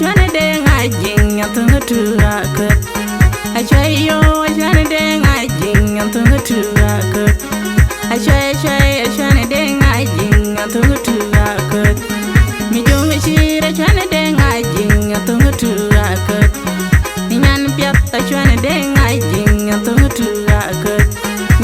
achuei deng ajiing atunga tuga kut. Achuei yo achuei deng ajiing atunga tuga kut. Achuei deng ajiing atunga tuga kut. Mijung chira achuei deng ajiing atunga tuga kut. Nyanpath achuei deng ajiing atunga tuga kut.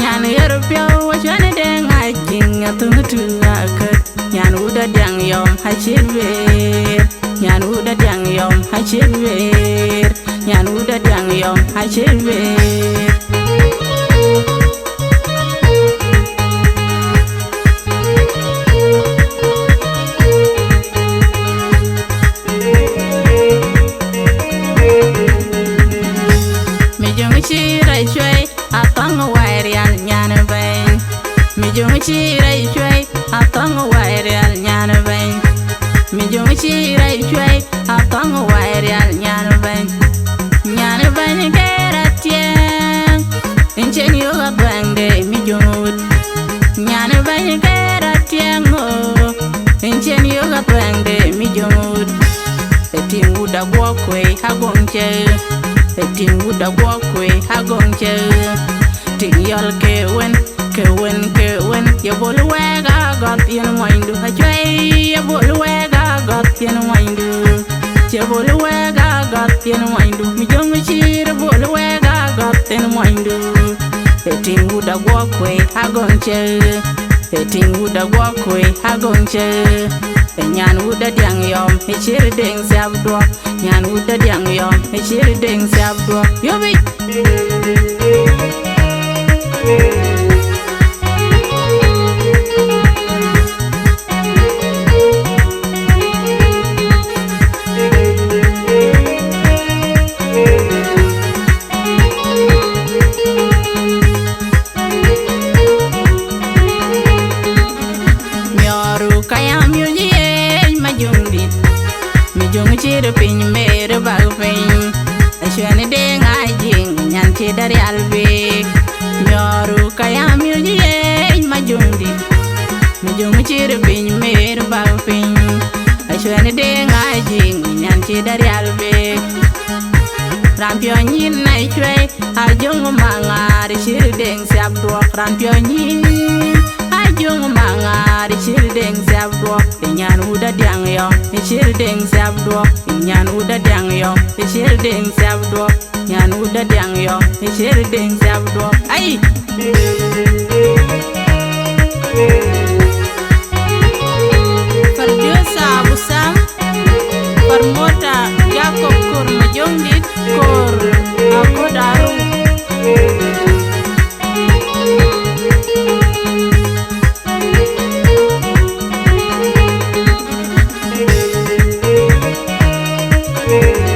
Nyan yeropyo achuei deng ajiing atunga tuga kut. Nyan uda dang yom hachilwer. Nyan uda dang yom hachilwer. Nyan uda dang yom hachilwer. Mijung chira achuei atong wairial nyan bang. Mijung chira achuei atong wairial nyan bang. Mijung chira achuei atong wairial nyan bang. Nyan bang kera tieng inchen yoga bang de mijung ud. Nyan bang kera tieng o inchen yoga bang de mijung ud. Eting uda gwakwe hagongche. Eting uda gwakwe hagongche. Ting yol kewen ya bol wega got yen windu achuei ya bol wega got yen windu ya bol wega got yen windu mijung chira bol wega got yen windu. Eting uda gwakwe hagongche. Eting uda gwakwe hagongche. Nyan uda dang yom chir deng sabdwa. Nyan uda dang yom chir deng sabdwa. Yobi mijung chira piny mere bag piny. Achuei deng ajiing nyan chidari albik. Nyoru kayam yuji majung dit. Mijung chira piny mere bag piny. Achuei deng ajiing nyan chidari albik. Rampio nyin na achuei ajung mangari chir deng siap duok. Rampio nyin ajung mangari chir deng siap duok. Nyan uda dang yom chir deng siap duok. Nyan uda dang yom chir deng siap duok. Nyan uda dang yom chir deng siap duok. Ai Producer Abu Sam Promoter Jacob Kur Majong dit Kur aku daru. Yeah.